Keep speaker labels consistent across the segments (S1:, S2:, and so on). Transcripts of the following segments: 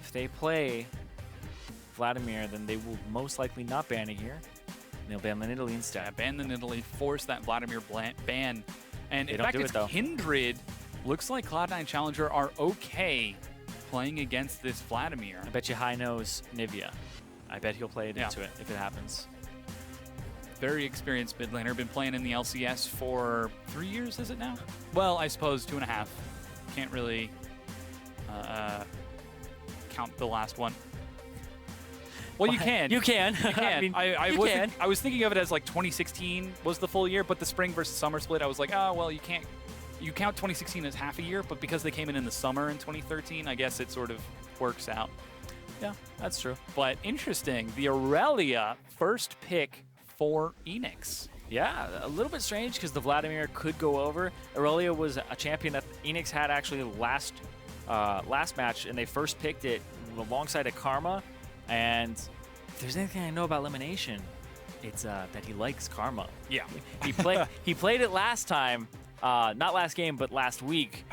S1: if they play Vladimir, then they will most likely not ban it here. They'll ban the Nidalee instead.
S2: Yeah, ban the Nidalee, force that Vladimir ban. And
S1: They
S2: in
S1: don't
S2: fact,
S1: do it,
S2: it's
S1: though.
S2: Kindred. Looks like Cloud9 Challenger are okay playing against this Vladimir.
S1: I bet you High knows Nivea. I bet he'll play it
S2: Yeah.
S1: into it if it happens.
S2: Very experienced mid laner. Been playing in the LCS for 3 years, is it now? Well, I suppose 2.5. Can't really count the last one. Well, you can.
S1: You can.
S2: You can.
S1: I mean,
S2: I was thinking of it as like 2016 was the full year, but the spring versus summer split, I was like, oh, well, you can't. You count 2016 as half a year, but because they came in the summer in 2013, I guess it sort of works out.
S1: Yeah, that's true.
S2: But interesting, the Aurelia first pick for Enix.
S1: Yeah, a little bit strange because the Vladimir could go over. Aurelia was a champion that Enix had actually last match, and they first picked it alongside a Karma. And if there's anything I know about Elimination, it's that he likes Karma.
S2: Yeah.
S1: He played it last time, not last game, but last week.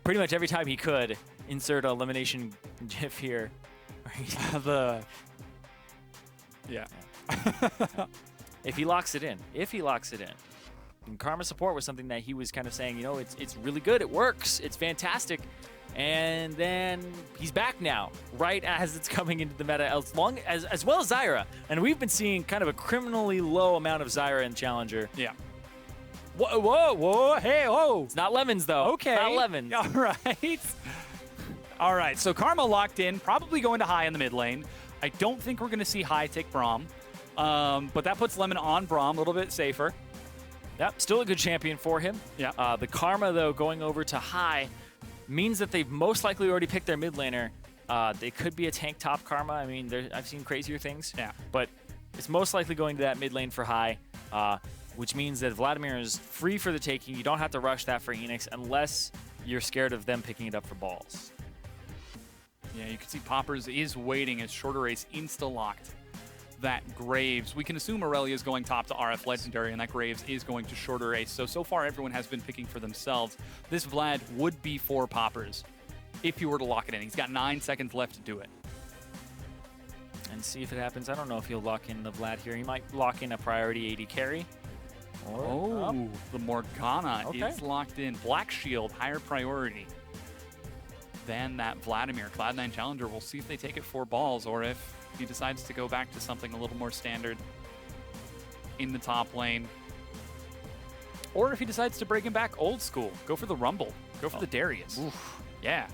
S1: Pretty much every time he could. Insert a Elimination GIF here.
S2: Yeah.
S1: If he locks it in. And Karma support was something that he was kind of saying, you know, it's really good, it works, it's fantastic. And then he's back now, right as it's coming into the meta, as well as Zyra. And we've been seeing kind of a criminally low amount of Zyra in Challenger.
S2: Yeah. Whoa, hey, whoa.
S1: It's not lemons, though.
S2: Okay.
S1: Not lemons.
S2: All right. All right, so Karma locked in, probably going to High in the mid lane. I don't think we're going to see High take Braum, but that puts Lemon on Braum, a little bit safer.
S1: Yep, still a good champion for him.
S2: Yeah.
S1: The Karma, though, going over to High means that they've most likely already picked their mid laner. They could be a tank top Karma. I mean, I've seen crazier things.
S2: Yeah.
S1: But it's most likely going to that mid lane for High, which means that Vladimir is free for the taking. You don't have to rush that for Enix unless you're scared of them picking it up for balls.
S2: Yeah, you can see Poppers is waiting as Shorter Race insta-locked that Graves. We can assume Aurelia is going top to RF Legendary, and that Graves is going to Shorter Race. So far, everyone has been picking for themselves. This Vlad would be for Poppers if you were to lock it in. He's got 9 seconds left to do it.
S1: And see if it happens. I don't know if he'll lock in the Vlad here. He might lock in a priority AD carry.
S2: Oh, the Morgana is locked in. Black Shield, higher priority than that Vladimir. Cloud9 Challenger, we'll see if they take it 4 balls or if he decides to go back to something a little more standard in the top lane. Or if he decides to break him back old school, go for the Rumble, go for the Darius.
S1: Oof.
S2: Yeah.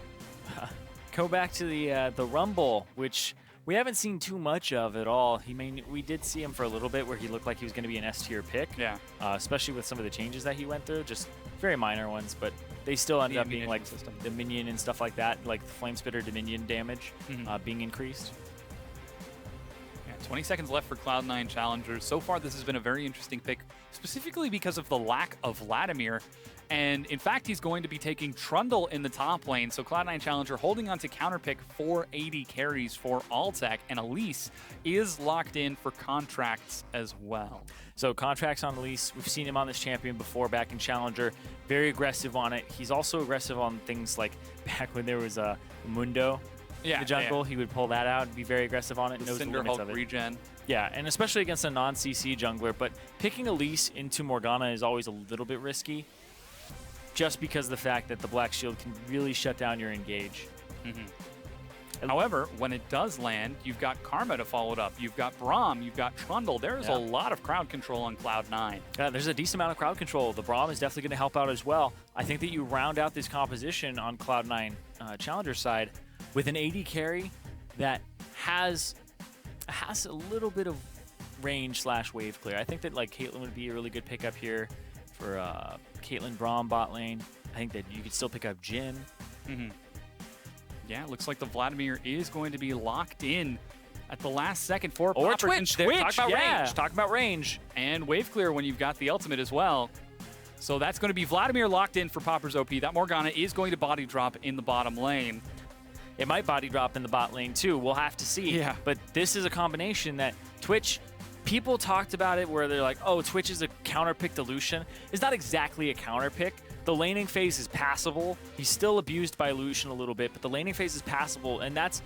S1: Go back to the Rumble, which we haven't seen too much of at all. We did see him for a little bit where he looked like he was going to be an S-tier pick.
S2: Yeah.
S1: Especially with some of the changes that he went through, just very minor ones, but they still ended up being like the minion and stuff like that, like Flame Spitter Dominion damage being increased.
S2: Yeah, 20 seconds left for Cloud9 Challengers. So far, this has been a very interesting pick, specifically because of the lack of Vladimir. And in fact, he's going to be taking Trundle in the top lane. So Cloud9 Challenger holding on to counterpick 480 carries for Altec. And Elise is locked in for contracts as well.
S1: So contracts on Elise, we've seen him on this champion before back in Challenger. Very aggressive on it. He's also aggressive on things like back when there was a Mundo in the jungle. He would pull that out and be very aggressive on it.
S2: The
S1: knows the
S2: Cinder
S1: limits
S2: Hulk
S1: of it.
S2: regen.
S1: Yeah, and especially against a non-CC jungler. But picking Elise into Morgana is always a little bit risky, just because of the fact that the Black Shield can really shut down your engage.
S2: However, when it does land, you've got Karma to follow it up. You've got Braum, you've got Trundle. There's a lot of crowd control on Cloud9.
S1: Yeah, there's a decent amount of crowd control. The Braum is definitely going to help out as well. I think that you round out this composition on Cloud9 Challenger side with an AD carry that has a little bit of range / wave clear. I think that like Caitlyn would be a really good pickup here for Caitlyn Braum bot lane. I think that you could still pick up Jhin.
S2: Yeah, it looks like the Vladimir is going to be locked in at the last second for
S1: Or
S2: Poppers.
S1: Twitch. Talk about
S2: yeah.
S1: range. Talk about range.
S2: And wave clear when you've got the ultimate as well. So that's going to be Vladimir locked in for Poppers OP. That Morgana is going to body drop in the bottom lane.
S1: It might body drop in the bot lane too. We'll have to see.
S2: Yeah.
S1: But this is a combination that Twitch, people talked about it where they're like, oh, Twitch is a counterpick to Lucian. It's not exactly a counterpick. The laning phase is passable. He's still abused by Lucian a little bit, but the laning phase is passable, and that's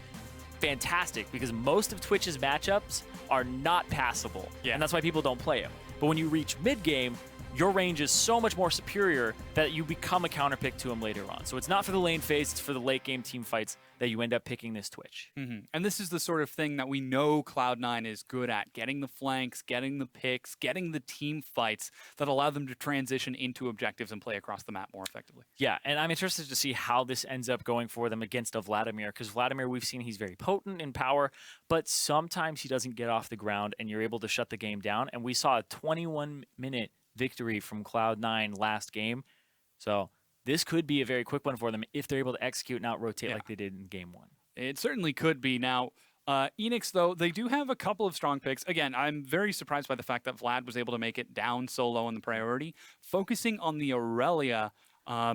S1: fantastic because most of Twitch's matchups are not passable.
S2: Yeah.
S1: And that's why people don't play him. But when you reach mid-game, your range is so much more superior that you become a counterpick to him later on. So it's not for the lane phase, it's for the late game team fights that you end up picking this Twitch.
S2: And this is the sort of thing that we know Cloud9 is good at, getting the flanks, getting the picks, getting the team fights that allow them to transition into objectives and play across the map more effectively.
S1: Yeah, and I'm interested to see how this ends up going for them against a Vladimir, because Vladimir, we've seen he's very potent in power, but sometimes he doesn't get off the ground and you're able to shut the game down. And we saw a 21-minute victory from Cloud9 last game. So this could be a very quick one for them if they're able to execute and out-rotate like they did in game 1.
S2: It certainly could be. Now, Enix, though, they do have a couple of strong picks. Again, I'm very surprised by the fact that Vlad was able to make it down so low in the priority, focusing on the Aurelia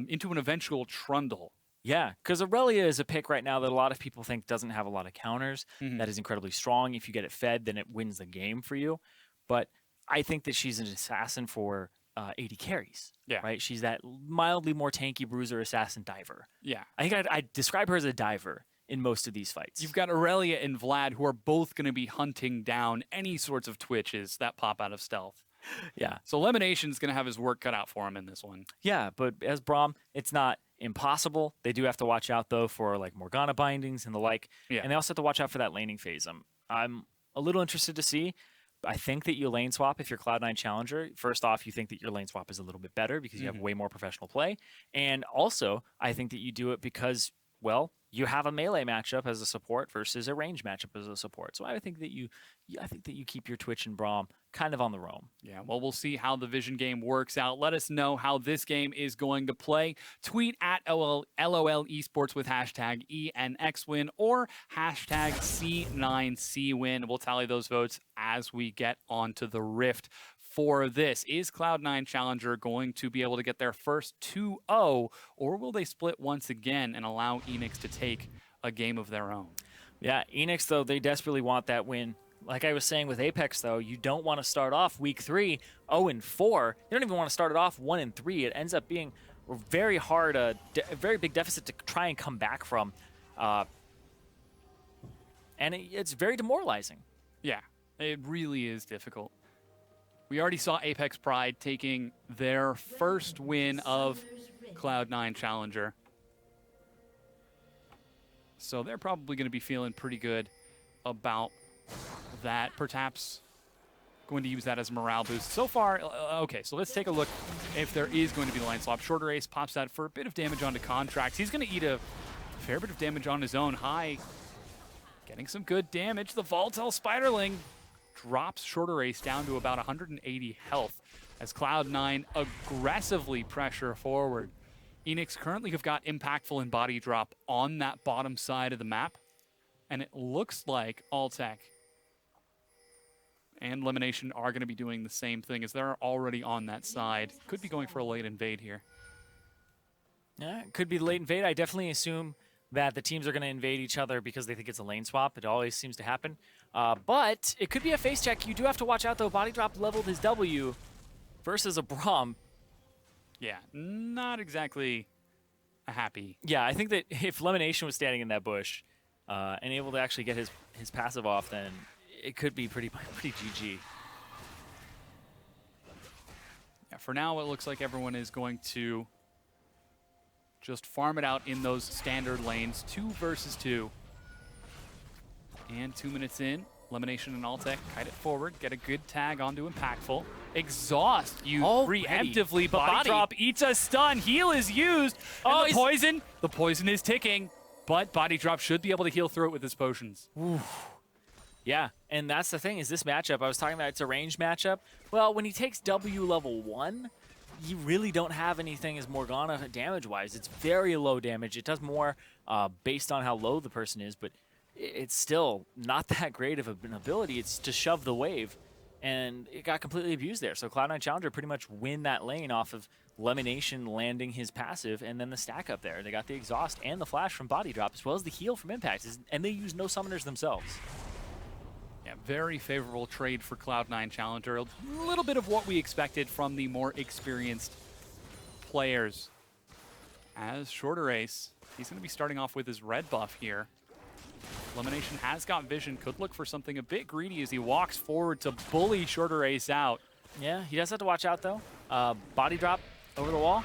S2: into an eventual Trundle.
S1: Yeah, because Aurelia is a pick right now that a lot of people think doesn't have a lot of counters. That is incredibly strong. If you get it fed, then it wins the game for you. But I think that she's an assassin for 80 carries.
S2: Yeah.
S1: Right? She's that mildly more tanky bruiser assassin diver.
S2: Yeah.
S1: I think I'd describe her as a diver in most of these fights.
S2: You've got Aurelia and Vlad who are both going to be hunting down any sorts of Twitches that pop out of stealth.
S1: Yeah.
S2: So Lemonation's going to have his work cut out for him in this one.
S1: Yeah, but as Braum, it's not impossible. They do have to watch out, though, for like Morgana bindings and the like.
S2: Yeah.
S1: And they also have to watch out for that laning phase. I'm a little interested to see. I think that you lane swap if you're Cloud9 Challenger. First off, you think that your lane swap is a little bit better because you have way more professional play. And also, I think that you do it because, well, you have a melee matchup as a support versus a range matchup as a support. So I think that you keep your Twitch and Braum kind of on the roam.
S2: Yeah, well, we'll see how the Vision game works out. Let us know how this game is going to play. Tweet at LOL Esports with hashtag ENXWin or hashtag C9CWin. We'll tally those votes as we get onto the Rift for this. Is Cloud9 Challenger going to be able to get their first 2-0, or will they split once again and allow Enix to take a game of their own?
S1: Yeah, Enix, though, they desperately want that win. Like I was saying with Apex, though, you don't want to start off week 3 0-4. You don't even want to start it off 1-3. It ends up being a very hard, a very big deficit to try and come back from. And it's very demoralizing.
S2: Yeah, it really is difficult. We already saw Apex Pride taking their first win of Cloud9 Challenger. So they're probably going to be feeling pretty good about that. Perhaps going to use that as a morale boost. So far, okay, so let's take a look if there is going to be the line swap. Shorter Ace pops out for a bit of damage onto Contracts. He's going to eat a fair bit of damage on his own. High getting some good damage. The Volatile Spiderling drops Shorter Ace down to about 180 health as Cloud9 aggressively pressure forward. Enix currently have got Impactful and Body Drop on that bottom side of the map, and it looks like Alltech and Lemonation are going to be doing the same thing as they're already on that side. Could be going for a late invade here.
S1: Yeah, it could be the late invade. I definitely assume that the teams are going to invade each other because they think it's a lane swap. It always seems to happen. But it could be a face check. You do have to watch out, though. Body Drop leveled his W versus a Braum.
S2: Yeah, not exactly a happy.
S1: Yeah, I think that if Lemonation was standing in that bush and able to actually get his passive off, then it could be pretty GG.
S2: Yeah, for now, it looks like everyone is going to just farm it out in those standard lanes. 2 versus 2. And 2 minutes in, Lemonation and Alltech kite it forward, get a good tag onto Impactful. Exhaust used preemptively, but Body Drop eats a stun. Heal is used. Oh, the poison is ticking, but Body Drop should be able to heal through it with his potions.
S1: Oof. Yeah, and that's the thing, is this matchup, I was talking about it's a range matchup. Well, when he takes W level 1, you really don't have anything as Morgana damage-wise. It's very low damage. It does more based on how low the person is, but it's still not that great of an ability. It's to shove the wave, and it got completely abused there. So Cloud9 Challenger pretty much win that lane off of Lemonation landing his passive and then the stack up there. They got the exhaust and the flash from Body Drop as well as the heal from Impact, and they use no summoners themselves.
S2: Yeah, very favorable trade for Cloud9 Challenger. A little bit of what we expected from the more experienced players. As Shorter Ace, he's going to be starting off with his red buff here. Elimination has got vision, could look for something a bit greedy as he walks forward to bully Shorter Ace out.
S1: Yeah, he does have to watch out though. Body drop over the wall.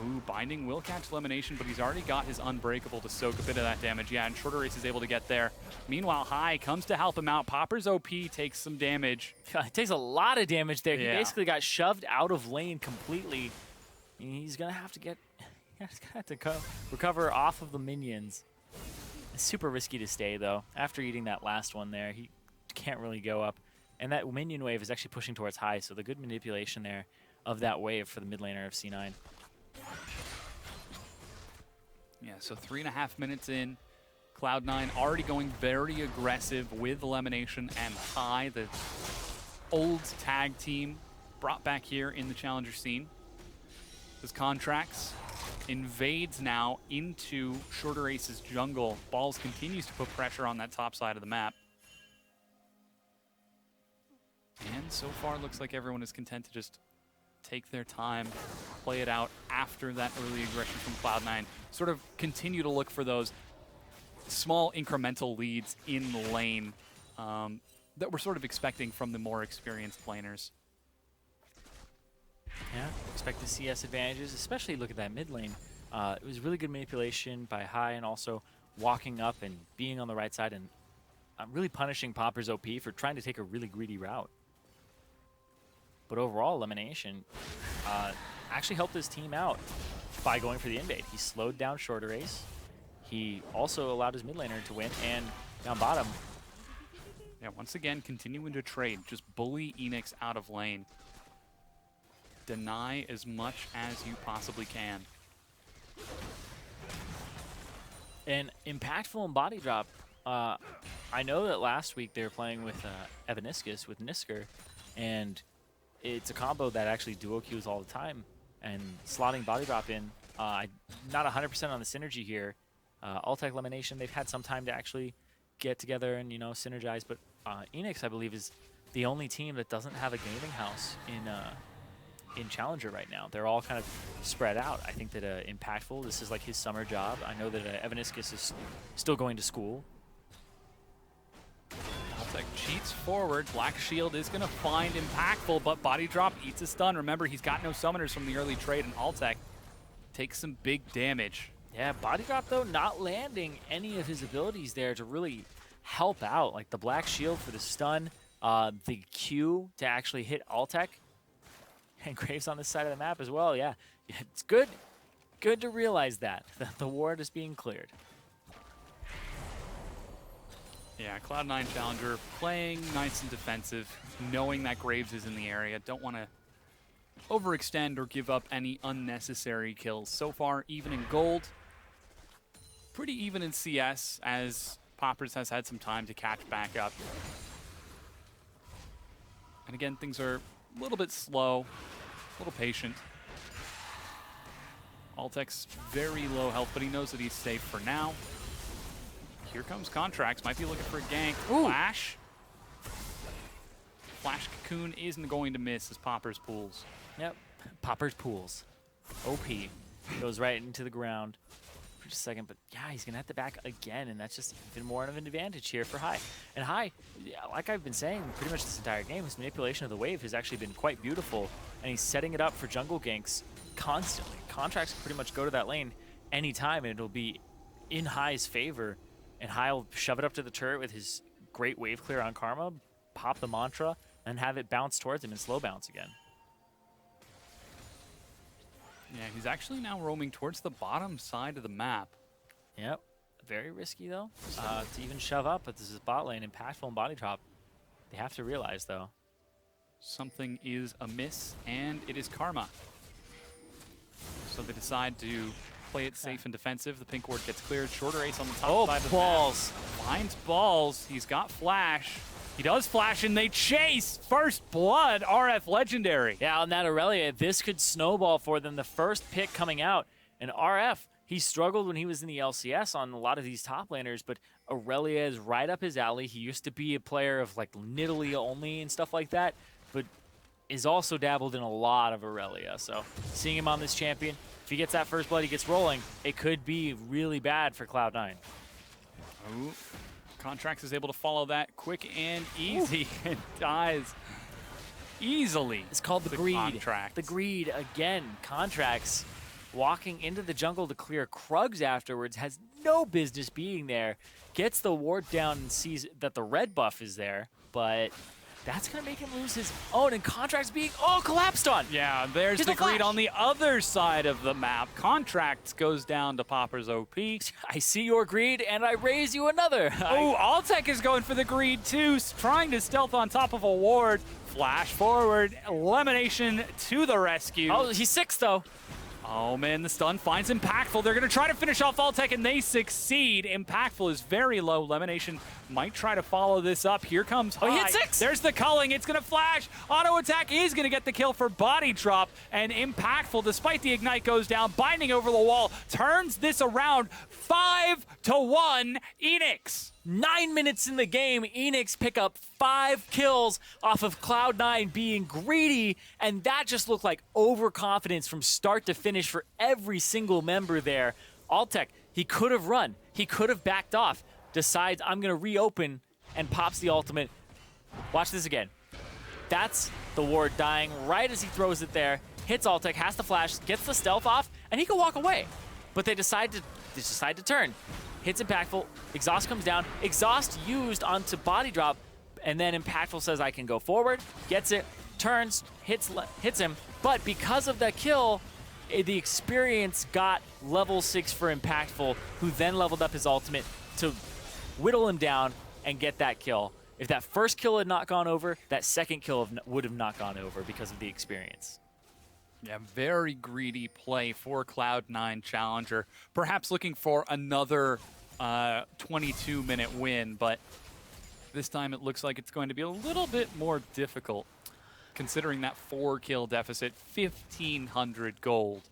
S2: Ooh, Binding will catch Elimination, but he's already got his Unbreakable to soak a bit of that damage. Yeah, and Shorter Ace is able to get there. Meanwhile, High comes to help him out. Popper's OP takes some damage.
S1: It takes a lot of damage there.
S2: Yeah.
S1: He basically got shoved out of lane completely. He's gonna have to recover off of the minions. It's super risky to stay though. After eating that last one there, he can't really go up. And that minion wave is actually pushing towards High, so the good manipulation there of that wave for the mid laner of C9.
S2: Yeah, so 3.5 minutes in. Cloud9 already going very aggressive with Elimination and High, the old tag team brought back here in the challenger scene. As Contracts invades now into Shorter Ace's jungle. Balls continues to put pressure on that top side of the map. And so far, looks like everyone is content to just take their time, play it out after that early aggression from Cloud9. Sort of continue to look for those small incremental leads in the lane that we're sort of expecting from the more experienced laners.
S1: Yeah, expect the CS advantages, especially look at that mid lane. It was really good manipulation by High and also walking up and being on the right side and really punishing Popper's OP for trying to take a really greedy route. But overall, Elimination actually helped his team out by going for the invade. He slowed down Shorter Ace. He also allowed his mid laner to win, and down bottom.
S2: Yeah, once again, continuing to trade. Just bully Enix out of lane. Deny as much as you possibly can.
S1: And impactful and body drop. I know that last week they were playing with Eanix with Nisker, and it's a combo that actually duo queues all the time. And slotting body drop in, not 100% on the synergy here. Altec Elimination, they've had some time to actually get together and, synergize, but Enix, I believe, is the only team that doesn't have a gaming house in Challenger right now. They're all kind of spread out. I think that Impactful, this is like his summer job. I know that Eanix is still going to school.
S2: Altec cheats forward. Black Shield is going to find Impactful, but Body Drop eats a stun. Remember, he's got no summoners from the early trade, and Altec takes some big damage.
S1: Yeah, Body Drop, though, not landing any of his abilities there to really help out. Like the Black Shield for the stun, the Q to actually hit Altec. And Graves on this side of the map as well, yeah. It's good to realize that the ward is being cleared.
S2: Yeah, Cloud9 Challenger playing nice and defensive, knowing that Graves is in the area. Don't want to overextend or give up any unnecessary kills. So far, even in gold. Pretty even in CS, as Poppers has had some time to catch back up. And again, things are a little bit slow, a little patient. Altec's very low health, but he knows that he's safe for now. Here comes Contracts, might be looking for a gank.
S1: Ooh.
S2: Flash. Flash Cocoon isn't going to miss as Poppers pulls.
S1: Yep, Poppers pools. OP. Goes right into the ground for just a second, but yeah, he's going to have to back again, and that's just even more of an advantage here for High. And High, yeah, like I've been saying pretty much this entire game, his manipulation of the wave has actually been quite beautiful, and he's setting it up for jungle ganks constantly. Contracts can pretty much go to that lane anytime, and it'll be in High's favor, and High will shove it up to the turret with his great wave clear on Karma, pop the mantra, and have it bounce towards him and slow bounce again.
S2: Yeah, he's actually now roaming towards the bottom side of the map.
S1: Yep. Very risky, though, to even shove up, but this is bot lane, Impactful and Body Drop. They have to realize, though.
S2: Something is amiss, and it is Karma. So they decide to play it safe and defensive. The pink ward gets cleared. Shorter Ace on the top side of the
S1: balls.
S2: map. Finds balls. He's got flash. He does flash, and they chase. First blood, RF Legendary.
S1: Yeah, on that Aurelia, this could snowball for them. The first pick coming out. And RF, he struggled when he was in the LCS on a lot of these top laners, but Aurelia is right up his alley. He used to be a player of like Nidalee only and stuff like that, but is also dabbled in a lot of Aurelia. So seeing him on this champion, if he gets that first blood, he gets rolling, it could be really bad for Cloud9.
S2: Ooh. Contracts is able to follow that quick and easy and dies easily.
S1: It's called the greed.
S2: Contracts.
S1: The greed again. Contracts walking into the jungle to clear Krugs afterwards, has no business being there. Gets the ward down and sees that the red buff is there, but that's going to make him lose his own, and Contracts being, collapsed on.
S2: Yeah, there's the greed on the other side of the map. Contracts goes down to Popper's OP.
S1: I see your greed, and I raise you another.
S2: Oh, Altec is going for the greed too, trying to stealth on top of a ward. Flash forward, elimination to the rescue.
S1: Oh, he's 6 though.
S2: Oh man, the stun finds Impactful. They're going to try to finish off Altec, and they succeed. Impactful is very low. Elimination might try to follow this up. Here comes High.
S1: Oh, he hit 6.
S2: There's the culling. It's going to flash. Auto attack is going to get the kill for Body Drop, and Impactful, despite the ignite, goes down. Binding over the wall turns this around. 5-1 Enix.
S1: 9 minutes in the game, Enix pick up 5 kills off of Cloud9 being greedy, and that just looked like overconfidence from start to finish for every single member there. Altec, he could have run, he could have backed off, decides I'm going to reopen and pops the ultimate. Watch this again. That's the ward dying right as he throws it there, hits Altec, has the flash, gets the stealth off, and he can walk away. But they decide to turn. Hits Impactful, Exhaust comes down, Exhaust used onto Body Drop, and then Impactful says I can go forward, gets it, turns, hits him, but because of that kill, the experience got level 6 for Impactful, who then leveled up his ultimate to whittle him down and get that kill. If that first kill had not gone over, that second kill would have not gone over because of the experience.
S2: Yeah, very greedy play for Cloud9 Challenger. Perhaps looking for another 22-minute win, but this time it looks like it's going to be a little bit more difficult, considering that 4-kill deficit, 1,500 gold.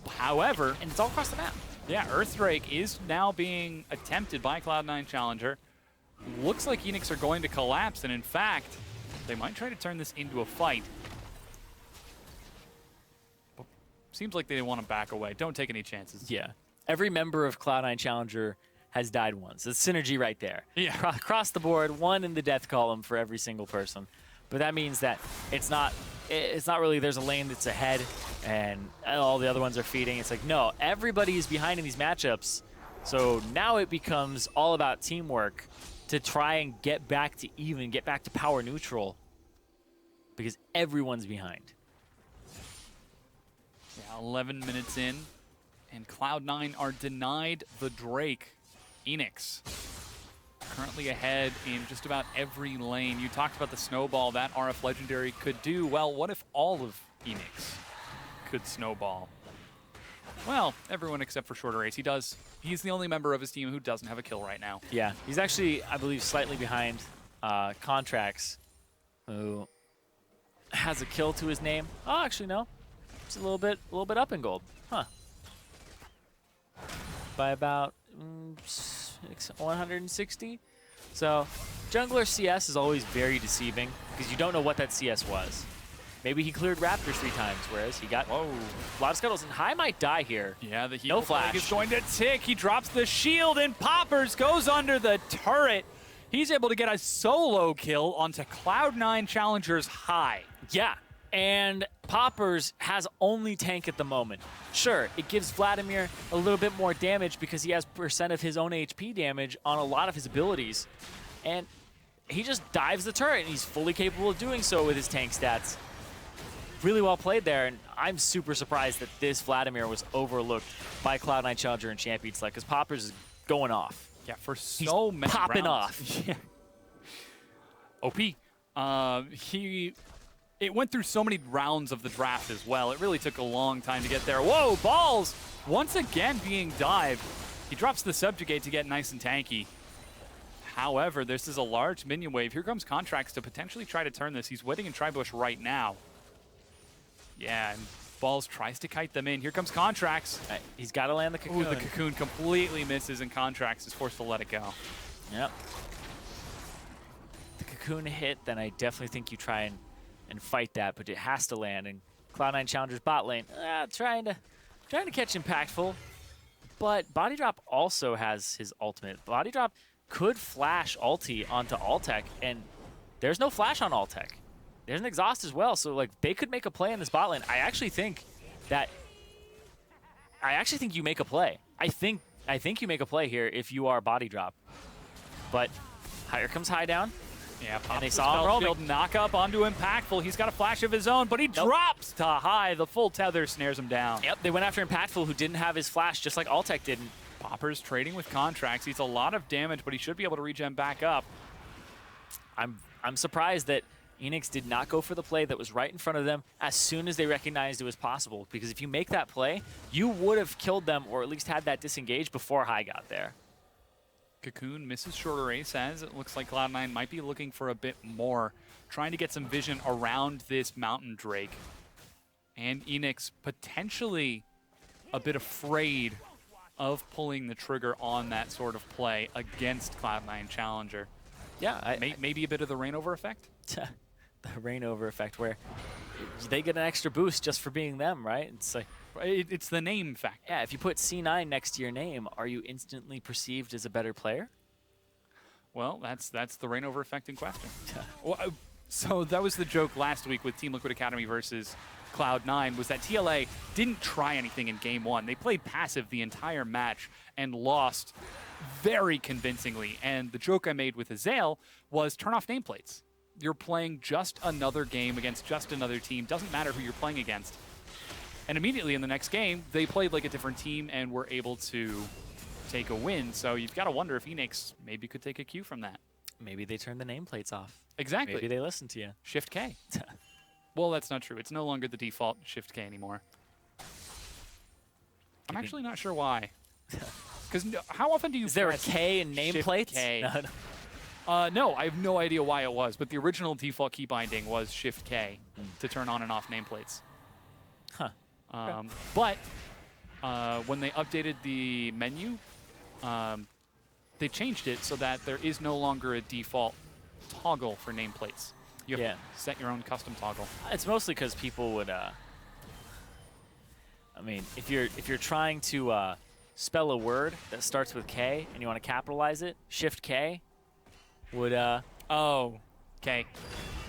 S2: However,
S1: and it's all across the map.
S2: Yeah, Earthdrake is now being attempted by Cloud9 Challenger. Looks like Enix are going to collapse, and in fact, they might try to turn this into a fight. Seems like they want to back away. Don't take any chances.
S1: Yeah. Every member of Cloud9 Challenger has died once. It's synergy right there.
S2: Yeah.
S1: Across the board, 1 in the death column for every single person. But that means that it's not really there's a lane that's ahead and all the other ones are feeding. It's like, no, everybody is behind in these matchups. So now it becomes all about teamwork to try and get back to even, get back to power neutral, because everyone's behind.
S2: Yeah, 11 minutes in, and Cloud9 are denied the Drake. Eanix currently ahead in just about every lane. You talked about the snowball that RF Legendary could do. Well, what if all of Eanix could snowball? Well, everyone except for Shorter Ace. He does. He's the only member of his team who doesn't have a kill right now.
S1: Yeah, he's actually, I believe, slightly behind Contracts, who has a kill to his name. Oh, actually, no. It's a little bit up in gold, huh? By about 160. So, jungler CS is always very deceiving because you don't know what that CS was. Maybe he cleared Raptors 3 times, whereas he got a lot of scuttles, and High might die here.
S2: Yeah, the
S1: no flash
S2: is going to tick. He drops the shield, and Poppers goes under the turret. He's able to get a solo kill onto Cloud9 Challenger's High.
S1: Yeah. And Poppers has only tank at the moment. Sure, it gives Vladimir a little bit more damage because he has % of his own HP damage on a lot of his abilities. And he just dives the turret, and he's fully capable of doing so with his tank stats. Really well played there, and I'm super surprised that this Vladimir was overlooked by Cloud9 Challenger and Champion Select, because Poppers is going off.
S2: Yeah, for so many
S1: popping
S2: rounds.
S1: Off.
S2: Yeah. OP. It went through so many rounds of the draft as well. It really took a long time to get there. Whoa, balls! Once again being dived. He drops the Subjugate to get nice and tanky. However, this is a large minion wave. Here comes Contracts to potentially try to turn this. He's waiting in Tribush right now. Yeah, and Balls tries to kite them in. Here comes Contracts.
S1: He's got to land the Cocoon.
S2: Ooh, the Cocoon completely misses, and Contracts is forced to let it go.
S1: Yep. The Cocoon hit, then I definitely think you try and fight that, but it has to land. And Cloud9 Challenger's bot lane, trying to catch Impactful, but Body Drop also has his ultimate. Body Drop could flash ulti onto Altec, and there's no flash on Altec. There's an exhaust as well, so like they could make a play in this bot lane. I actually think you make a play. I think you make a play here if you are body drop. But here comes High down.
S2: Yeah,
S1: and they saw him roaming.
S2: Knock up onto Impactful. He's got a flash of his own, but he drops to High. The full tether snares him down.
S1: Yep, they went after Impactful, who didn't have his flash, just like Altec didn't.
S2: Popper's trading with contracts. He's a lot of damage, but he should be able to regen back up.
S1: I'm surprised that Enix did not go for the play that was right in front of them as soon as they recognized it was possible. Because if you make that play, you would have killed them or at least had that disengage before High got there.
S2: Cocoon misses shorter ace as it looks like Cloud9 might be looking for a bit more, trying to get some vision around this Mountain Drake. And Enix potentially a bit afraid of pulling the trigger on that sort of play against Cloud9 Challenger.
S1: Yeah,
S2: maybe a bit of the rainover effect?
S1: The rainover effect where they get an extra boost just for being them, right? It's like
S2: it's the name factor.
S1: Yeah, if you put C9 next to your name, are you instantly perceived as a better player?
S2: Well, that's the rainover effect in question. Well, so that was the joke last week with Team Liquid Academy versus Cloud9, was that TLA didn't try anything in game one. They played passive the entire match and lost very convincingly. And the joke I made with Azael was turn off nameplates. You're playing just another game against just another team. Doesn't matter who you're playing against. And immediately in the next game, they played like a different team and were able to take a win. So you've got to wonder if Enix maybe could take a cue from that.
S1: Maybe they turned the nameplates off.
S2: Exactly.
S1: Maybe they listened to you.
S2: Shift K. Well, that's not true. It's no longer the default Shift K anymore. I'm actually not sure why. Because how often do you
S1: Is there a K in nameplates?
S2: K? No, I have no idea why it was, but the original default key binding was Shift K to turn on and off nameplates.
S1: Huh.
S2: But when they updated the menu, they changed it so that there is no longer a default toggle for nameplates. You have to set your own custom toggle.
S1: It's mostly because people would. I mean, if you're trying to spell a word that starts with K and you want to capitalize it, Shift K would.
S2: Oh, K.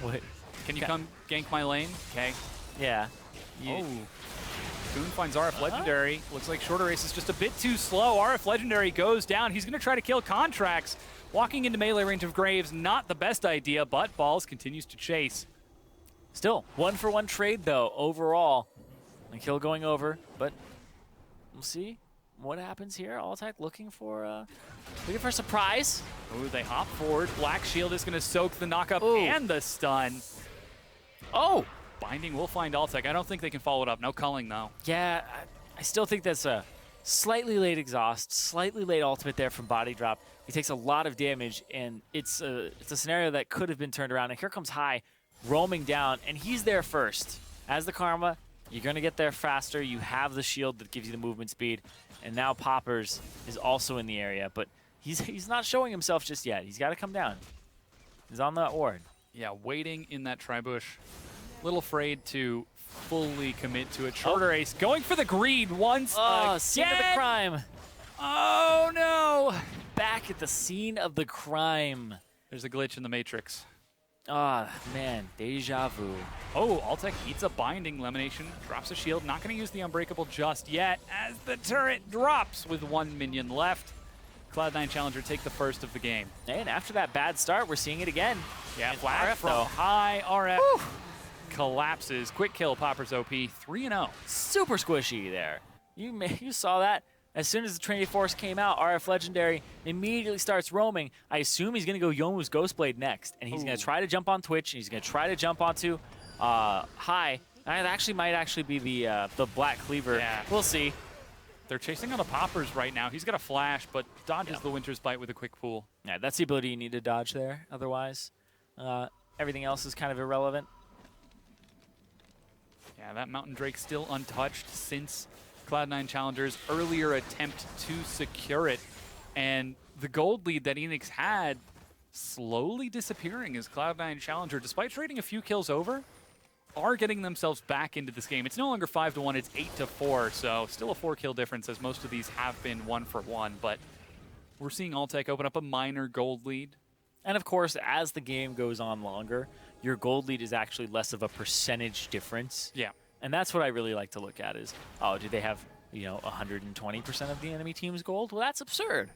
S1: What?
S2: Can you come gank my lane? K.
S1: Yeah.
S2: Oh. Boone finds RF Legendary. Looks like shorter ace is just a bit too slow. RF Legendary goes down. He's going to try to kill Contracts. Walking into melee range of Graves, not the best idea, but Balls continues to chase.
S1: Still, 1-for-1 trade, though, overall. The kill going over, but we'll see what happens here. Altec looking for a surprise.
S2: Ooh, they hop forward. Black Shield is going to soak the knockup and the stun.
S1: Oh!
S2: Binding will find Altec. I don't think they can follow it up. No culling, though.
S1: Yeah, I still think that's a slightly late exhaust, slightly late ultimate there from Body Drop. He takes a lot of damage, and it's a scenario that could have been turned around. And here comes High roaming down, and he's there first. As the Karma, you're going to get there faster. You have the shield that gives you the movement speed. And now Poppers is also in the area, but he's not showing himself just yet. He's got to come down. He's on that ward.
S2: Yeah, waiting in that tribush. Little afraid to fully commit to it. Shorter ace going for the greed once again.
S1: Scene of the crime.
S2: Oh, no.
S1: Back at the scene of the crime.
S2: There's a glitch in the Matrix.
S1: Ah, man, deja vu.
S2: Oh, Altec eats a binding. Lemonation drops a shield. Not going to use the Unbreakable just yet as the turret drops with 1 minion left. Cloud9 Challenger take the first of the game.
S1: And after that bad start, we're seeing it again.
S2: Yeah,
S1: and
S2: flag
S1: RF,
S2: from
S1: though.
S2: High. RF
S1: Woo.
S2: collapses. Quick kill, Poppers OP. 3-0.
S1: Super squishy there. You saw that. As soon as the Trinity Force came out, RF Legendary immediately starts roaming. I assume he's going to go Yomu's Ghostblade next, and he's going to try to jump on Twitch, and he's going to try to jump onto High. And it might actually be the Black Cleaver.
S2: Yeah.
S1: We'll see.
S2: They're chasing on the Poppers right now. He's got a flash, but dodges the Winter's Bite with a quick pull.
S1: Yeah, that's the ability you need to dodge there. Otherwise, everything else is kind of irrelevant.
S2: Yeah, that Mountain Drake still untouched since Cloud9 Challenger's earlier attempt to secure it. And the gold lead that Enix had slowly disappearing as Cloud9 Challenger, despite trading a few kills over, are getting themselves back into this game. It's no longer 5-1, it's 8-4, so still a 4-kill difference as most of these have been 1-for-1, but We're seeing Alltech open up a minor gold lead.
S1: And of course, as the game goes on longer, your gold lead is actually less of a percentage difference.
S2: Yeah.
S1: And that's what I really like to look at is, oh, do they have, 120% of the enemy team's gold? Well, that's absurd.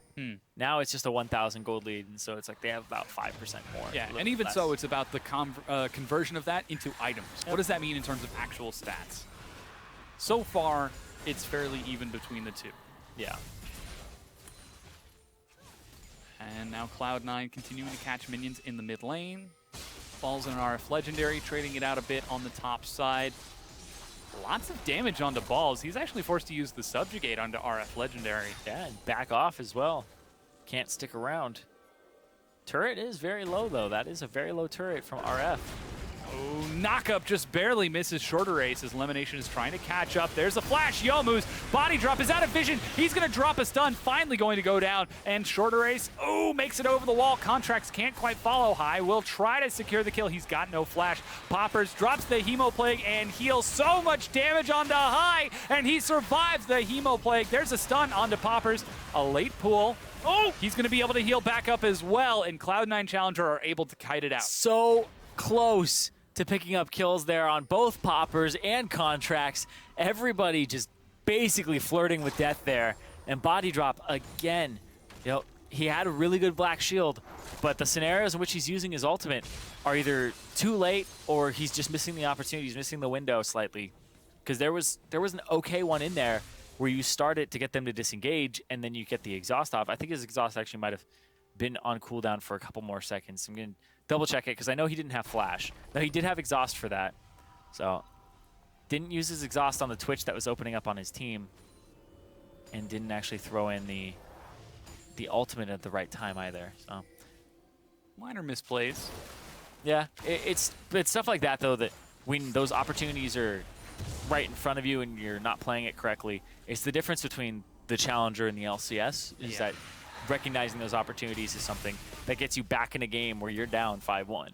S1: Now it's just a 1,000 gold lead, and so it's like they have about 5% more.
S2: Yeah, and even so, it's about the conversion of that into items. Yep. What does that mean in terms of actual stats? So far, it's fairly even between the two.
S1: Yeah.
S2: And now Cloud9 continuing to catch minions in the mid lane. Falls in an RF Legendary, trading it out a bit on the top side. Lots of damage onto Balls. He's actually forced to use the Subjugate onto RF Legendary.
S1: Yeah, and back off as well. Can't stick around. Turret is very low, though. That is a very low turret from RF.
S2: Oh, Knockup just barely misses Shorter Ace as Elimination is trying to catch up. There's a flash. Yomu's body drop is out of vision. He's going to drop a stun, finally going to go down. And Shorter Ace, makes it over the wall. Contracts can't quite follow. High will try to secure the kill. He's got no flash. Poppers drops the Hemo Plague and heals so much damage onto High, and he survives the Hemo Plague. There's a stun onto Poppers. A late pool. He's going to be able to heal back up as well, and Cloud9 Challenger are able to kite it out.
S1: So close to picking up kills there on both Poppers and Contracts. Everybody just basically flirting with death there. And body drop again. He had a really good black shield, but the scenarios in which he's using his ultimate are either too late or he's just missing the opportunity. He's missing the window slightly. Because there was an okay one in there where you start it to get them to disengage and then you get the exhaust off. I think his exhaust actually might have been on cooldown for a couple more seconds. I'm going to double check it because I know he didn't have flash. No, he did have exhaust for that. So didn't use his exhaust on the Twitch that was opening up on his team and didn't actually throw in the ultimate at the right time either. So
S2: minor misplays.
S1: Yeah, it's stuff like that though, that when those opportunities are right in front of you and you're not playing it correctly, it's the difference between the Challenger and the LCS is that recognizing those opportunities is something that gets you back in a game where you're down 5-1.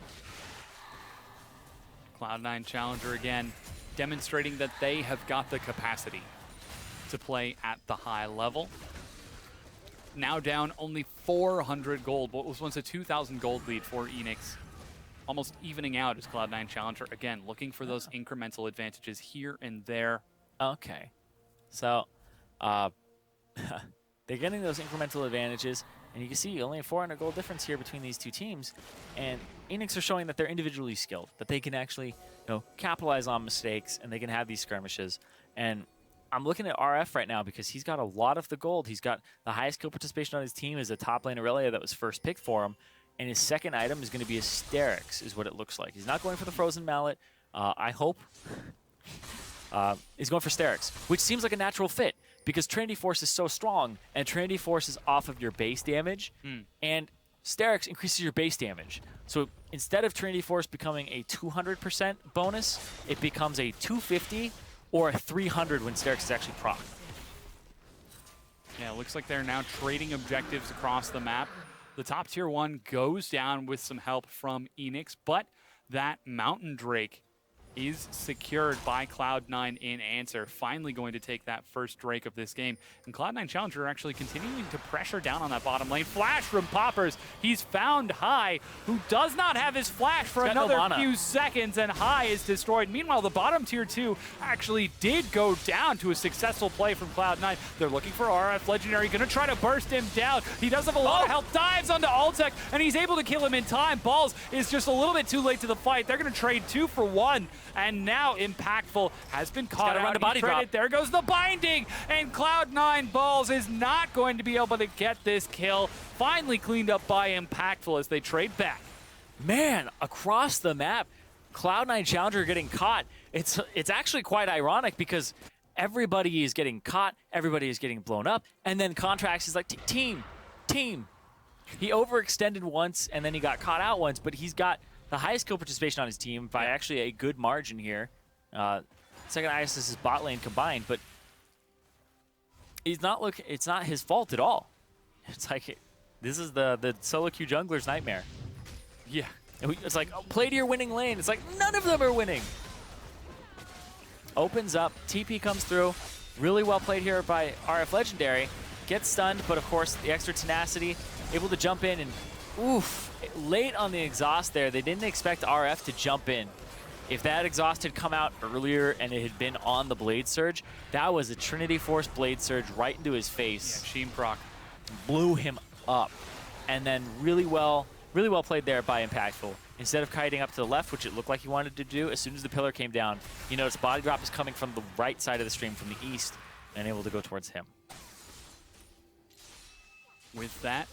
S2: Cloud9 Challenger again demonstrating that they have got the capacity to play at the high level. Now down only 400 gold, what was once a 2,000 gold lead for Enix. Almost evening out as Cloud9 Challenger, again, looking for those incremental advantages here and there.
S1: Okay. So, they're getting those incremental advantages, and you can see only a 400 gold difference here between these two teams. And Enix are showing that they're individually skilled, that they can actually capitalize on mistakes, and they can have these skirmishes. And I'm looking at RF right now because he's got a lot of the gold. He's got the highest kill participation on his team as a top lane Aurelia that was first picked for him. And his second item is going to be a Sterix, is what it looks like. He's not going for the Frozen Mallet, I hope. He's going for Sterix, which seems like a natural fit because Trinity Force is so strong, and Trinity Force is off of your base damage, and Sterix increases your base damage. So instead of Trinity Force becoming a 200% bonus, it becomes a 250 or a 300 when Sterix is actually proc.
S2: Yeah, it looks like they're now trading objectives across the map. The top tier 1 goes down with some help from Eanix, but that Mountain Drake is secured by Cloud9 in answer. Finally going to take that first Drake of this game. And Cloud9 Challenger actually continuing to pressure down on that bottom lane. Flash from Poppers. He's found High, who does not have his flash for another few seconds, and High is destroyed. Meanwhile, the bottom tier 2 actually did go down to a successful play from Cloud9. They're looking for RF Legendary, gonna try to burst him down. He does have a lot of health, dives onto Alltech, and he's able to kill him in time. Balls is just a little bit too late to the fight. They're gonna trade 2 for 1. And now Impactful has been caught out.
S1: The body drop.
S2: There goes the binding, and Cloud9 Balls is not going to be able to get this kill. Finally cleaned up by Impactful as they trade back.
S1: Man, across the map, Cloud9 Challenger getting caught. It's actually quite ironic because everybody is getting caught, everybody is getting blown up, and then Contracts is like, team. He overextended once, and then he got caught out once, but he's got the highest kill participation on his team by actually a good margin here. Second highest is his bot lane combined, but it's not his fault at all. It's like, this is the solo queue jungler's nightmare.
S2: Yeah.
S1: It's like, play to your winning lane. It's like, none of them are winning. Opens up, TP comes through. Really well played here by RF Legendary. gets stunned, but of course the extra tenacity, able to jump in and oof, late on the exhaust there. They didn't expect RF to jump in. If that exhaust had come out earlier and it had been on the Blade Surge, that was a Trinity Force Blade Surge right into his face.
S2: Yeah, Sheen proc.
S1: Blew him up. And then really well played there by Impactful. Instead of kiting up to the left, which it looked like he wanted to do, as soon as the pillar came down, you noticed body drop is coming from the right side of the stream, from the east, and able to go towards him.
S2: With that,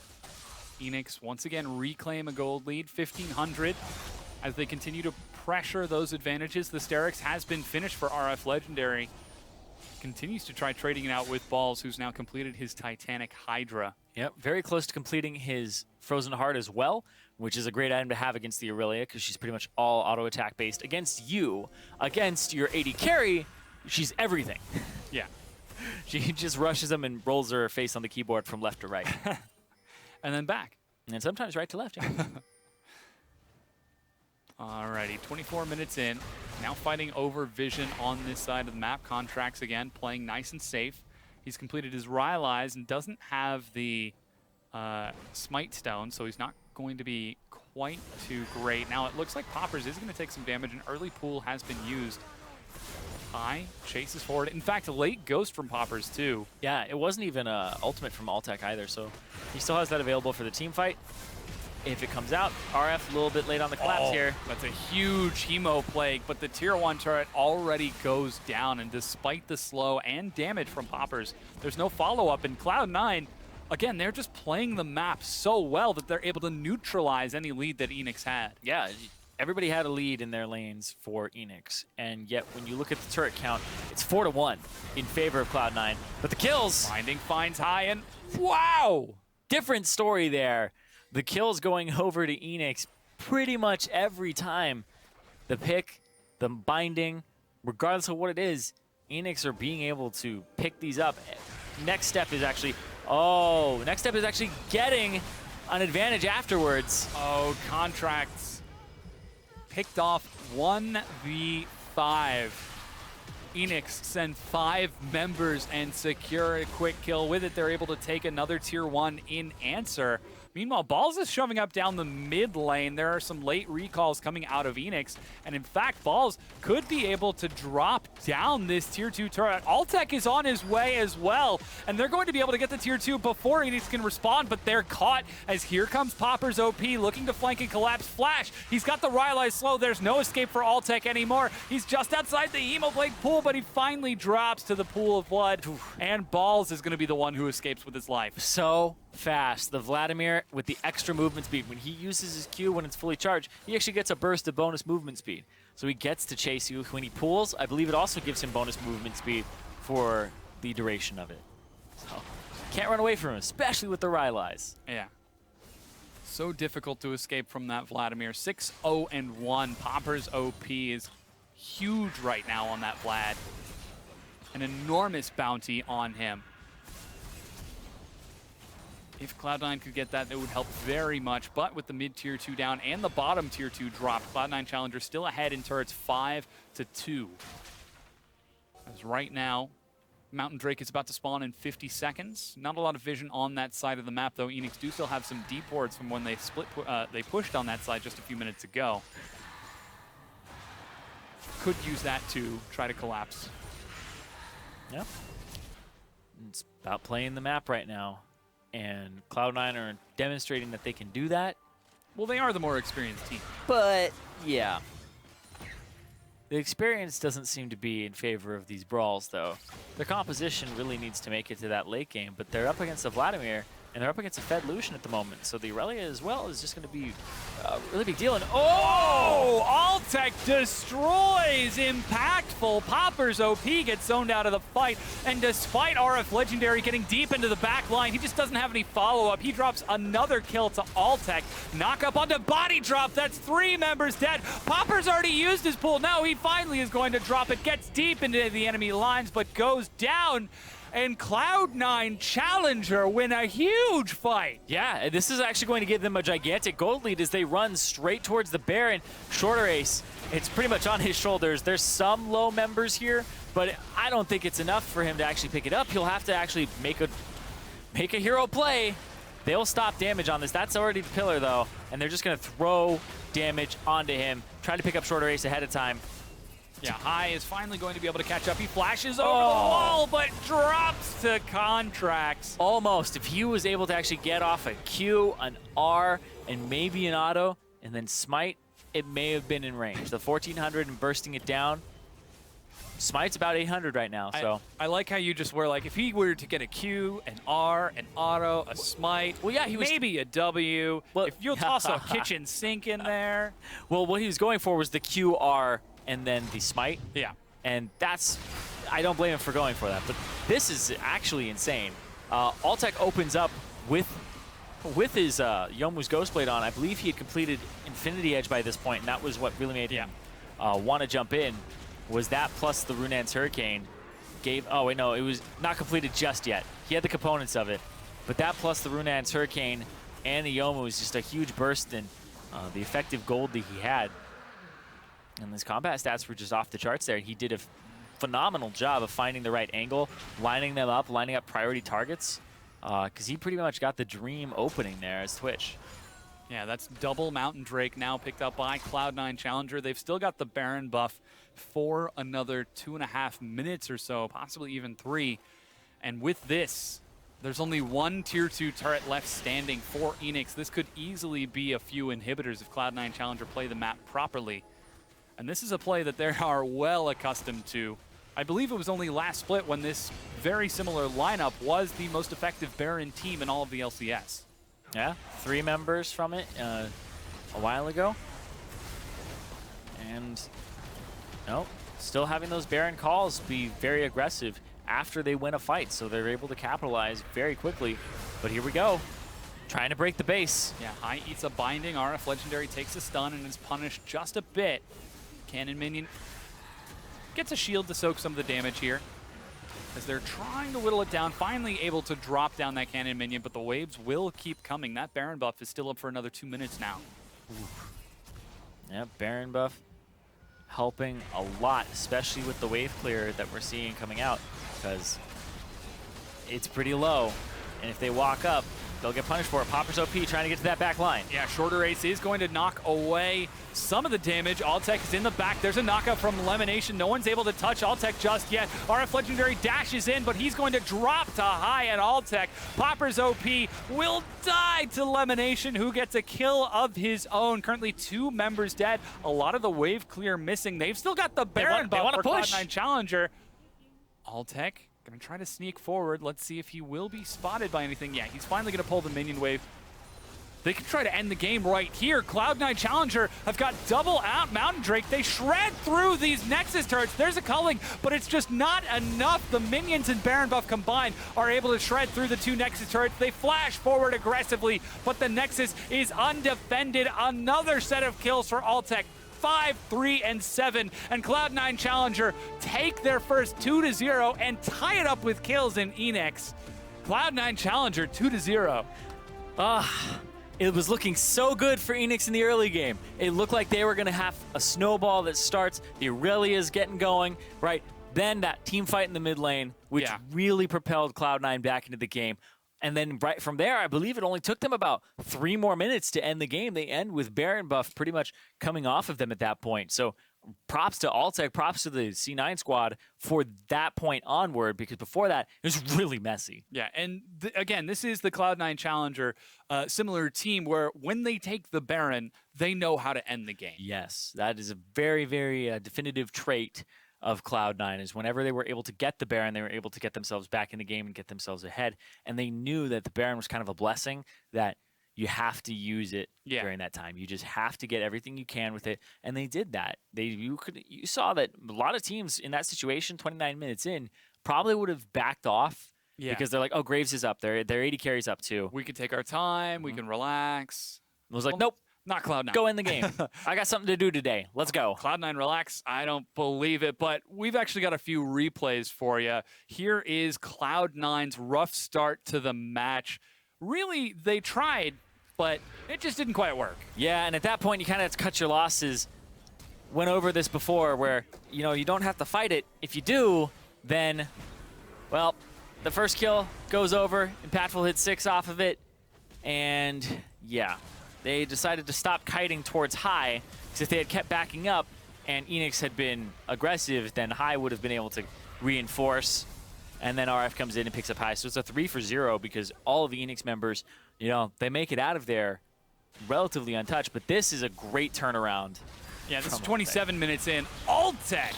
S2: Enix once again reclaim a gold lead, 1,500. As they continue to pressure those advantages, the Sterix has been finished for RF Legendary. Continues to try trading it out with Balls, who's now completed his Titanic Hydra. Yep,
S1: very close to completing his Frozen Heart as well, which is a great item to have against the Aurelia, because she's pretty much all auto attack based. Against you, against your AD carry, she's everything.
S2: Yeah.
S1: She just rushes them and rolls her face on the keyboard from left to right.
S2: And then back.
S1: And sometimes right to left. Yeah.
S2: Alrighty, 24 minutes in. Now fighting over Vision on this side of the map. Contracts again, playing nice and safe. He's completed his Rylai's and doesn't have the Smite Stone, so he's not going to be quite too great. Now it looks like Poppers is going to take some damage. An early pool has been used. High chases forward. In fact, a late Ghost from Poppers too.
S1: Yeah, it wasn't even an ultimate from Altec either, so he still has that available for the team fight. If it comes out, RF a little bit late on the collapse here.
S2: That's a huge Hemo Plague, but the Tier 1 turret already goes down, and despite the slow and damage from Poppers, there's no follow-up. In Cloud9, again, they're just playing the map so well that they're able to neutralize any lead that Enix had.
S1: Yeah, everybody had a lead in their lanes for Enix, and yet when you look at the turret count, it's 4-1 in favor of Cloud9. But the kills...
S2: Finding finds high, and wow!
S1: Different story there. The kills going over to Enix pretty much every time. The pick, the binding, regardless of what it is, Enix are being able to pick these up. Next step is actually getting an advantage afterwards.
S2: Oh, Contracts picked off 1v5. Enix send 5 members and secure a quick kill. With it, they're able to take another Tier 1 in answer. Meanwhile, Balls is shoving up down the mid lane. There are some late recalls coming out of Eanix. And in fact, Balls could be able to drop down this Tier 2 turret. Altec is on his way as well. And they're going to be able to get the Tier 2 before Eanix can respond. But they're caught as here comes Poppers OP looking to flank and collapse. Flash, he's got the Rylai slow. There's no escape for Altec anymore. He's just outside the Hemoblade pool, but he finally drops to the pool of blood. And Balls is going to be the one who escapes with his life.
S1: So fast. The Vladimir with the extra movement speed. When he uses his Q when it's fully charged, he actually gets a burst of bonus movement speed. So he gets to chase you. When he pulls, I believe it also gives him bonus movement speed for the duration of it. So can't run away from him, especially with the Rylai's.
S2: Yeah. So difficult to escape from that Vladimir. 6-0-1. Poppers OP is huge right now on that Vlad. An enormous bounty on him. If Cloud9 could get that, it would help very much. But with the mid-tier 2 down and the bottom tier 2 dropped, Cloud9 Challenger still ahead in turrets 5-2. As right now, Mountain Drake is about to spawn in 50 seconds. Not a lot of vision on that side of the map, though. Enix do still have some deep wards from when they they pushed on that side just a few minutes ago. Could use that to try to collapse.
S1: Yep. It's about playing the map right now. And Cloud9 are demonstrating that they can do that.
S2: Well, they are the more experienced team.
S1: But, yeah. The experience doesn't seem to be in favor of these brawls, though. Their composition really needs to make it to that late game, but they're up against a Vladimir, and they're up against a Fed Lucian at the moment. So the Aurelia as well is just going to be a really big deal. And
S2: Altec destroys Impactful. Poppers OP gets zoned out of the fight. And despite RF Legendary getting deep into the back line, he just doesn't have any follow-up. He drops another kill to Altec. Knock up onto body drop. That's 3 members dead. Poppers already used his pool. Now he finally is going to drop it. Gets deep into the enemy lines, but goes down. And Cloud9 Challenger win a huge fight.
S1: Yeah, this is actually going to give them a gigantic gold lead as they run straight towards the Baron. Shorter Ace, it's pretty much on his shoulders. There's some low members here, but I don't think it's enough for him to actually pick it up. He'll have to actually make a make a hero play. They'll stop damage on this. That's already the pillar, though, and they're just going to throw damage onto him, try to pick up shorter ace ahead of time.
S2: Yeah, High is finally going to be able to catch up. He flashes over the wall, but drops to Contracts.
S1: Almost. If he was able to actually get off a Q, an R, and maybe an auto, and then smite, it may have been in range. The 1400 and bursting it down. Smite's about 800 right now, so.
S2: I like how you just were like, if he were to get a Q, an R, an auto, a smite,
S1: well, yeah, he was
S2: maybe a W. Well, if you'll toss a kitchen sink in there.
S1: Well, what he was going for was the Q, R, and then the smite.
S2: Yeah.
S1: And that's, I don't blame him for going for that, but this is actually insane. Altec opens up with his Youmuu's Ghostblade on. I believe he had completed Infinity Edge by this point, and that was what really made him want to jump in. Was that plus the Runan's Hurricane gave, oh wait, no, it was not completed just yet. He had the components of it, but that plus the Runan's Hurricane and the Youmuuu was just a huge burst in the effective gold that he had. And his combat stats were just off the charts there. He did a phenomenal job of finding the right angle, lining them up, lining up priority targets, because he pretty much got the dream opening there as Twitch.
S2: Yeah, that's double Mountain Drake now picked up by Cloud9 Challenger. They've still got the Baron buff for another 2.5 minutes or so, possibly even 3. And with this, there's only one Tier 2 turret left standing for Enix. This could easily be a few inhibitors if Cloud9 Challenger play the map properly. And this is a play that they are well accustomed to. I believe it was only last split when this very similar lineup was the most effective Baron team in all of the LCS.
S1: Yeah, 3 members from it a while ago. And, no, still having those Baron calls be very aggressive after they win a fight, so they're able to capitalize very quickly. But here we go, trying to break the base.
S2: Yeah, High eats a binding. RF Legendary takes a stun and is punished just a bit. Cannon Minion gets a shield to soak some of the damage here as they're trying to whittle it down, finally able to drop down that Cannon Minion, but the waves will keep coming. That Baron buff is still up for another 2 minutes now.
S1: Yep, Baron buff helping a lot, especially with the wave clear that we're seeing coming out, because it's pretty low, and if they walk up, they'll get punished for it. Popper's OP trying to get to that back line.
S2: Yeah, shorter ace is going to knock away some of the damage. Altec is in the back. There's a knockout from Lemonation. No one's able to touch Altec just yet. RF Legendary dashes in, but he's going to drop to High at Altec. Popper's OP will die to Lemonation, who gets a kill of his own. Currently 2 members dead. A lot of the wave clear missing. They've still got the Baron buff for Cloud9 Challenger. Altec gonna try to sneak forward. Let's see if he will be spotted by anything. Yeah, he's finally gonna pull the minion wave. They can try to end the game right here. Cloud9 Challenger have got double out Mountain Drake. They shred through these Nexus turrets. There's a culling, but it's just not enough. The minions and Baron buff combined are able to shred through the 2 Nexus turrets. They flash forward aggressively, but the Nexus is undefended. Another set of kills for Altec. 5, 3, and 7, and Cloud9 Challenger take their first 2-0 and tie it up with kills in Eanix. Cloud9 Challenger 2-0.
S1: It was looking so good for Enix in the early game. It looked like they were going to have a snowball that starts, the Aurelia's getting going, right? Then that team fight in the mid lane, which really propelled Cloud9 back into the game. And then right from there, I believe it only took them about 3 more minutes to end the game. They end with Baron buff pretty much coming off of them at that point. So props to Altec, props to the C9 squad for that point onward, because before that, it was really messy.
S2: Yeah, and again, this is the Cloud9 Challenger similar team where when they take the Baron, they know how to end the game.
S1: Yes, that is a very, very definitive trait of Cloud9, is whenever they were able to get the Baron, they were able to get themselves back in the game and get themselves ahead. And they knew that the Baron was kind of a blessing, that you have to use it during that time. You just have to get everything you can with it. And they did that. You saw that a lot of teams in that situation, 29 minutes in, probably would have backed off because they're like, oh, Graves is up there. Their 80 carries up too.
S2: We can take our time. We can relax.
S1: It was like, nope.
S2: Not Cloud9.
S1: Go in the game. I got something to do today. Let's go.
S2: Cloud9 relax. I don't believe it, but we've actually got a few replays for you. Here is Cloud9's rough start to the match. Really, they tried, but it just didn't quite work.
S1: Yeah, and at that point, you kind of have to cut your losses. Went over this before where, you know, you don't have to fight it. If you do, then, well, the first kill goes over. Impactful hits 6 off of it. And yeah, they decided to stop kiting towards high, because if they had kept backing up and Enix had been aggressive, then high would have been able to reinforce. And then RF comes in and picks up high. So it's a 3 for 0 because all of the Enix members, you know, they make it out of there relatively untouched. But this is a great turnaround.
S2: Yeah, this is 27 minutes in. Altec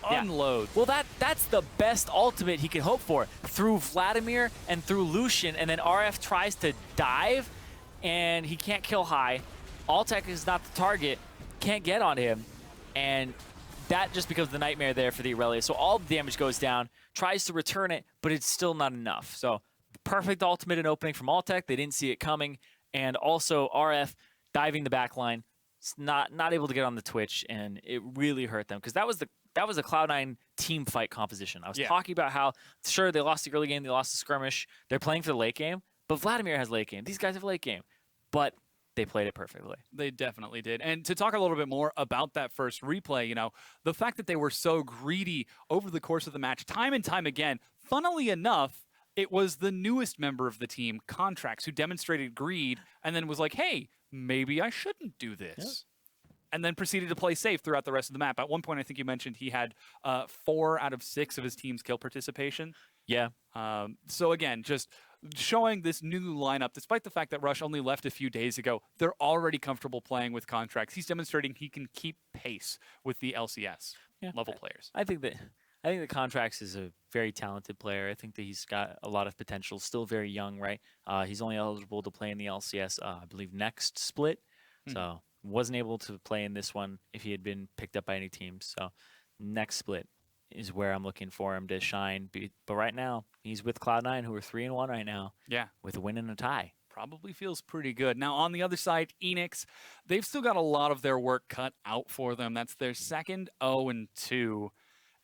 S2: unloads.
S1: Well, that's the best ultimate he can hope for. Through Vladimir and through Lucian, and then RF tries to dive, and he can't kill high. Altec is not the target, can't get on him, and that just becomes the nightmare there for the Aurelia. So all the damage goes down, tries to return it, but it's still not enough. So perfect ultimate and opening from Altec. They didn't see it coming, and also RF diving the back line, not able to get on the Twitch, and it really hurt them because that was a Cloud9 team fight composition. I was talking about how, sure, they lost the early game, they lost the skirmish, they're playing for the late game, but Vladimir has late game. These guys have late game, but they played it perfectly.
S2: They definitely did. And to talk a little bit more about that first replay, you know, the fact that they were so greedy over the course of the match, time and time again, funnily enough, it was the newest member of the team, Contracts, who demonstrated greed and then was like, hey, maybe I shouldn't do this. Yeah. And then proceeded to play safe throughout the rest of the map. At one point, I think you mentioned he had 4 out of 6 of his team's kill participation.
S1: Yeah.
S2: So again, just showing this new lineup, despite the fact that Rush only left a few days ago, they're already comfortable playing with Contracts. He's demonstrating he can keep pace with the LCS level players.
S1: I think the Contracts is a very talented player. I think that he's got a lot of potential. Still very young, right? He's only eligible to play in the LCS, I believe, next split. So wasn't able to play in this one if he had been picked up by any teams. So next split is where I'm looking for him to shine. But right now, he's with Cloud9, who are 3-1 right now. Yeah. With a win and a tie.
S2: Probably feels pretty good. Now, on the other side, Enix, they've still got a lot of their work cut out for them. That's their second 0-2.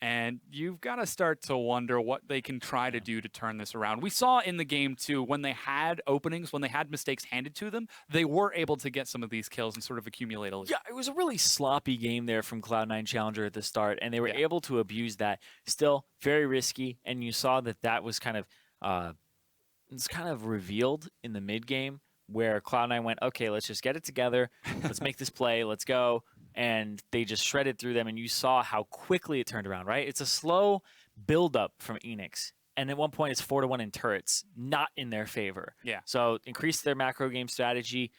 S2: And you've got to start to wonder what they can try to do to turn this around. We saw in the game, too, when they had openings, when they had mistakes handed to them, they were able to get some of these kills and sort of accumulate a lead.
S1: Yeah, it was a really sloppy game there from Cloud9 Challenger at the start, and they were able to abuse that. Still very risky, and you saw that was kind of revealed in the mid game where Cloud9 went, okay, let's just get it together, let's make this play, let's go. And they just shredded through them, and you saw how quickly it turned around, right? It's a slow build-up from Enix. And at one point, it's 4-1 in turrets, not in their favor.
S2: Yeah.
S1: So increased their macro game strategy.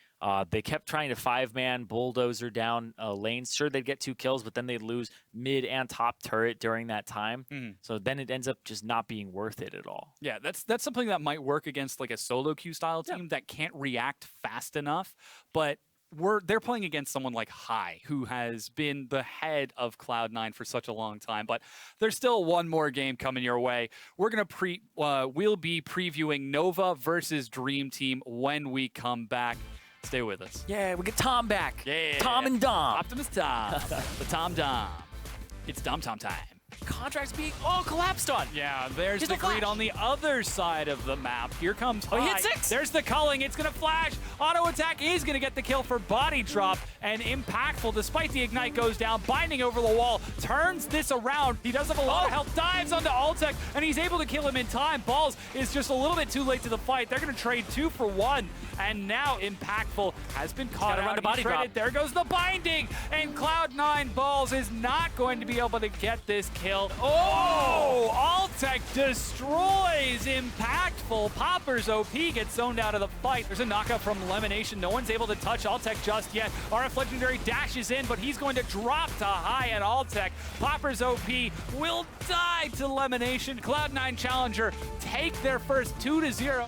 S1: They kept trying to 5-man bulldozer down lanes. Sure, they'd get 2 kills, but then they'd lose mid and top turret during that time. So then it ends up just not being worth it at all.
S2: Yeah, that's something that might work against like a solo queue style team that can't react fast enough. But they're playing against someone like High, who has been the head of Cloud9 for such a long time. But there's still one more game coming your way. We're gonna we'll be previewing Nova versus Dream Team when we come back. Stay with us.
S1: Yeah, we get Tom back.
S2: Yeah,
S1: Tom and Dom.
S2: Optimus Tom, the Tom Dom. It's Dom time.
S1: Contracts being collapsed on.
S2: Yeah, there's the greed on the other side of the map. Here comes High.
S1: He hit 6.
S2: There's the culling. It's going to flash. Auto attack is going to get the kill for body drop. And impactful, despite the ignite goes down, binding over the wall, turns this around. He does have a lot of health, dives onto Altec, and he's able to kill him in time. Balls is just a little bit too late to the fight. They're going to trade 2 for 1. And now Impactful has been caught out.
S1: Body drop.
S2: There goes the binding. And Cloud9 Balls is not going to be able to get this kill. Oh, Altec destroys Impactful. Poppers OP gets zoned out of the fight. There's a knockout from Lemonation. No one's able to touch Altec just yet. RF Legendary dashes in, but he's going to drop to High at Altec. Poppers OP will die to Lemonation. Cloud9 Challenger take their first 2-0.